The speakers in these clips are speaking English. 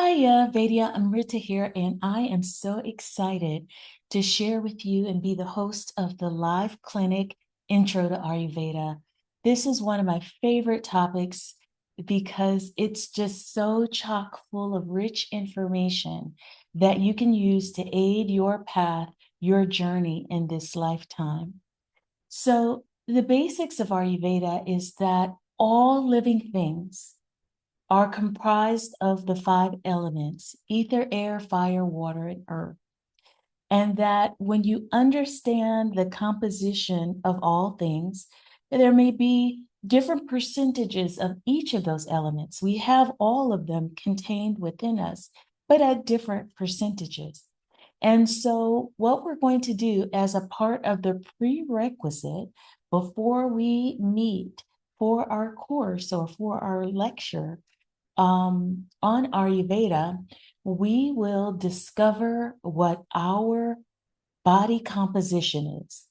Hiya, Vadia. I'm Rita here, and I am so excited to share with you and be the host of the live clinic Intro to Ayurveda. This is one of my favorite topics because it's just so chock full of rich information that you can use to aid your path, your journey in this lifetime. So, the basics of Ayurveda is that all living things are comprised of the five elements: ether, air, fire, water, and earth. And that when you understand the composition of all things, there may be different percentages of each of those elements. We have all of them contained within us, but at different percentages. And so, what we're going to do as a part of the prerequisite before we meet for our course or for our lecture on Ayurveda, we will discover what our body composition is.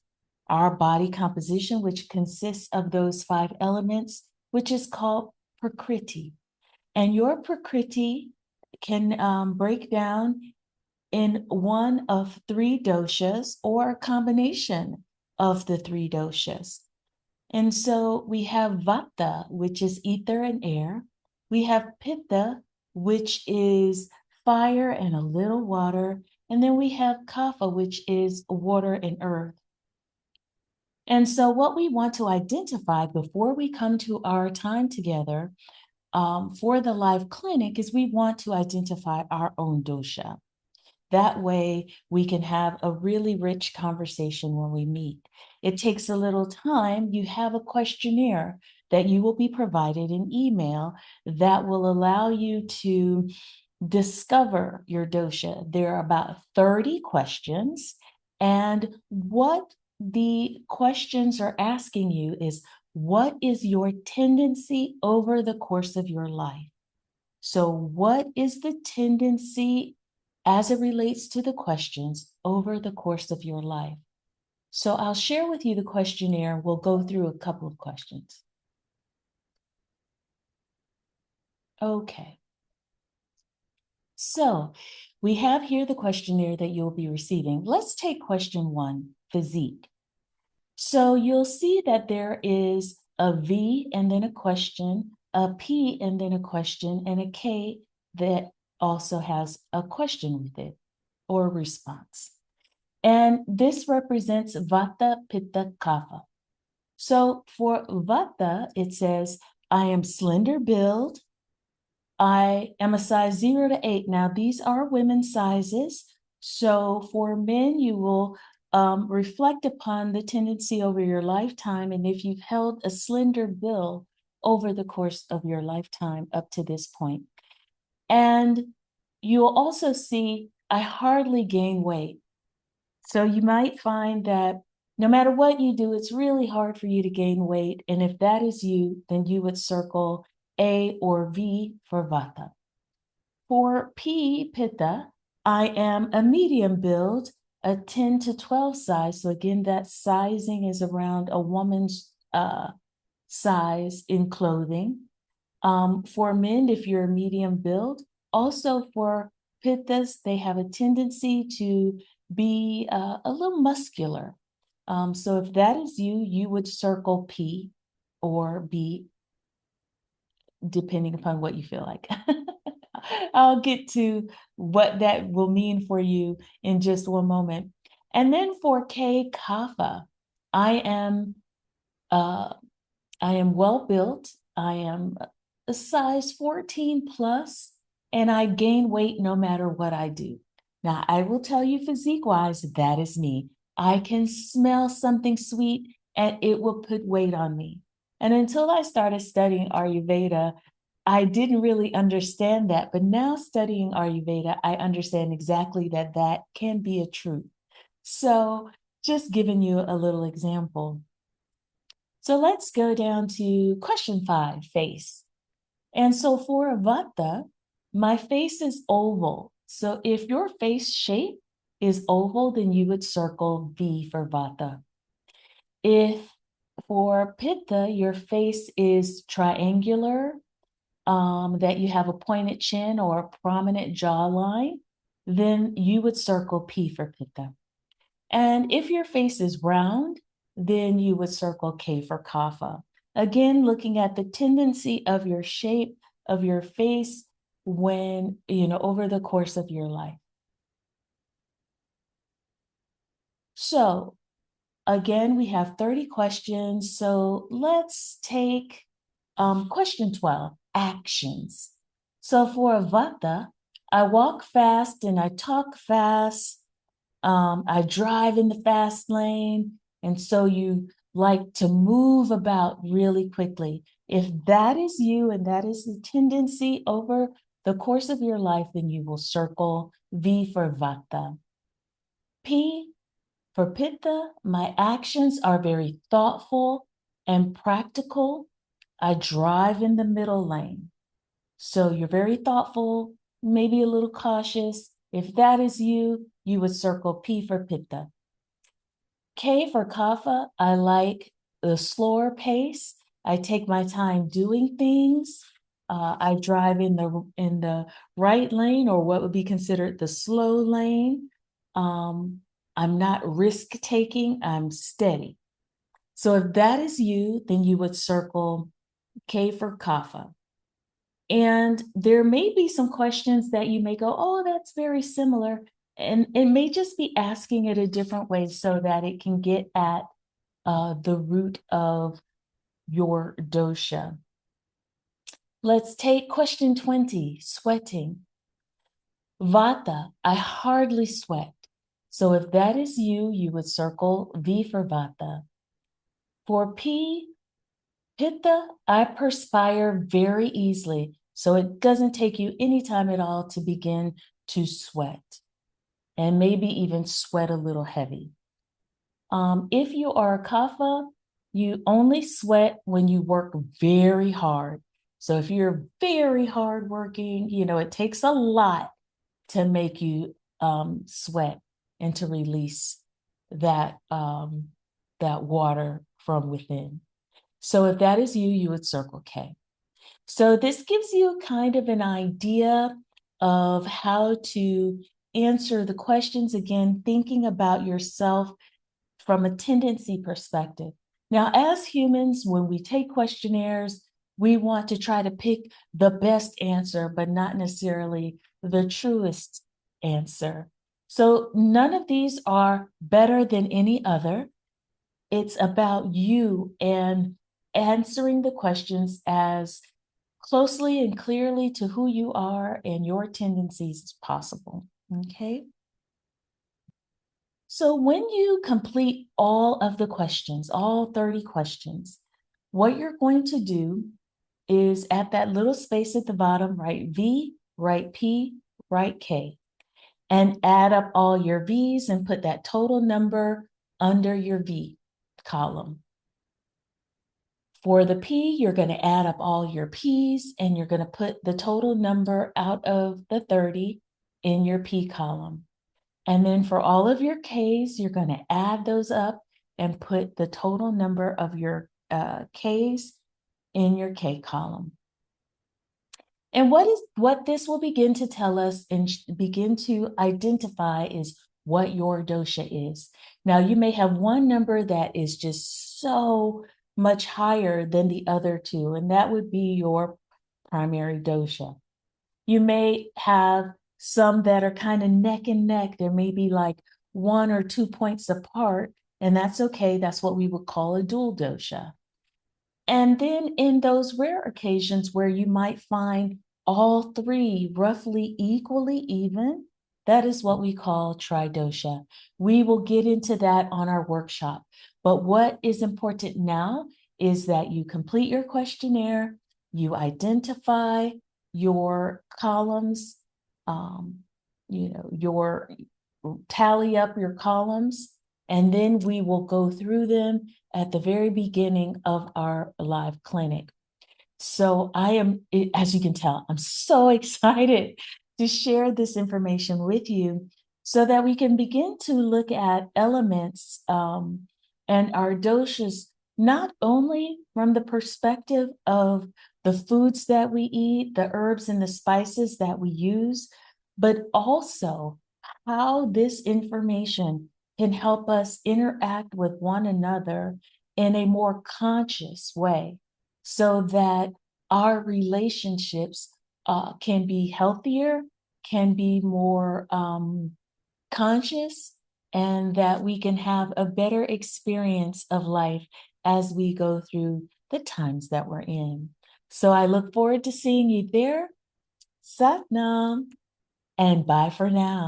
Our body composition, which consists of those five elements, which is called Prakriti. And your Prakriti can break down in one of three doshas or a combination of the three doshas. And so we have Vata, which is ether and air. We have Pitta, which is fire and a little water. And then we have Kapha, which is water and earth. And so what we want to identify before we come to our time together for the live clinic is we want to identify our own dosha. That way, we can have a really rich conversation when we meet. It takes a little time. You have a questionnaire that you will be provided in email that will allow you to discover your dosha. There are about 30 questions, and what the questions are asking you is, what is your tendency over the course of your life? So, what is the tendency as it relates to the questions over the course of your life? So I'll share with you the questionnaire. We'll go through a couple of questions. Okay. So we have here the questionnaire that you'll be receiving. Let's take question one, physique. So you'll see that there is a V and then a question, a P and then a question, and a K that also has a question with it or response. And this represents Vata, Pitta, Kapha. So for Vata, it says, I am slender build. I am a size 0 to 8. Now, these are women's sizes. So for men, you will reflect upon the tendency over your lifetime. And if you've held a slender build over the course of your lifetime up to this point. And you'll also see, I hardly gain weight. So you might find that no matter what you do, it's really hard for you to gain weight. And if that is you, then you would circle A or V for Vata. For P, Pitta, I am a medium build, a 10 to 12 size. So again, that sizing is around a woman's size in clothing. For men, if you're a medium build, also for Pittas, they have a tendency to be a little muscular. So if that is you, you would circle P or B, depending upon what you feel like. I'll get to what that will mean for you in just one moment. And then for K, Kapha, I am well built. I am a size 14 plus, and I gain weight no matter what I do. Now, I will tell you physique-wise, that is me. I can smell something sweet and it will put weight on me. And until I started studying Ayurveda, I didn't really understand that. But now studying Ayurveda, I understand exactly that that can be a truth. So just giving you a little example. So let's go down to question 5, face. And so for Vata, my face is oval. So if your face shape is oval, then you would circle V for Vata. If for Pitta, your face is triangular, that you have a pointed chin or a prominent jawline, then you would circle P for Pitta. And if your face is round, then you would circle K for Kapha. Again, looking at the tendency of your shape of your face when, over the course of your life. So again, we have 30 questions. So let's take question 12, actions. So for a Vata, I walk fast and I talk fast. I drive in the fast lane. And so you like to move about really quickly. If that is you and that is the tendency over the course of your life, then you will circle V for Vata. P for Pitta, my actions are very thoughtful and practical. I drive in the middle lane. So you're very thoughtful, maybe a little cautious. If that is you, you would circle P for Pitta. K for Kapha, I like the slower pace. I take my time doing things. I drive in the right lane, or what would be considered the slow lane. I'm not risk taking, I'm steady. So if that is you, then you would circle K for Kapha. And there may be some questions that you may go, oh, that's very similar. And it may just be asking it a different way so that it can get at the root of your dosha. Let's take question 20, sweating. Vata, I hardly sweat. So if that is you, you would circle V for Vata. For P, Pitta, I perspire very easily. So it doesn't take you any time at all to begin to sweat, and maybe even sweat a little heavy. If you are a Kapha, you only sweat when you work very hard. So if you're very hardworking, it takes a lot to make you sweat and to release that water from within. So if that is you, you would circle K. So this gives you kind of an idea of how to answer the questions, again, thinking about yourself from a tendency perspective. Now, as humans, when we take questionnaires, we want to try to pick the best answer, but not necessarily the truest answer. So none of these are better than any other. It's about you and answering the questions as closely and clearly to who you are and your tendencies as possible, okay? So when you complete all of the questions, all 30 questions, what you're going to do is at that little space at the bottom, write V, write P, write K, and add up all your V's and put that total number under your V column. For the P, you're going to add up all your P's and you're going to put the total number out of the 30 in your P column. And then for all of your K's, you're going to add those up and put the total number of your K's in your K column. And what this will begin to tell us and begin to identify is what your dosha is. Now, you may have one number that is just so much higher than the other two, and that would be your primary dosha. You may have some that are kind of neck and neck. There may be like 1 or 2 points apart, and that's okay. That's what we would call a dual dosha. And then in those rare occasions where you might find all three roughly equally even, that is what we call tridosha. We will get into that on our workshop. But what is important now is that you complete your questionnaire, you identify your columns, your tally up your columns, and then we will go through them at the very beginning of our live clinic. So I am, as you can tell, I'm so excited to share this information with you so that we can begin to look at elements and our doshas not only from the perspective of the foods that we eat, the herbs and the spices that we use, but also how this information can help us interact with one another in a more conscious way so that our relationships can be healthier, can be more conscious, and that we can have a better experience of life as we go through the times that we're in. So I look forward to seeing you there. Sat Nam, and bye for now.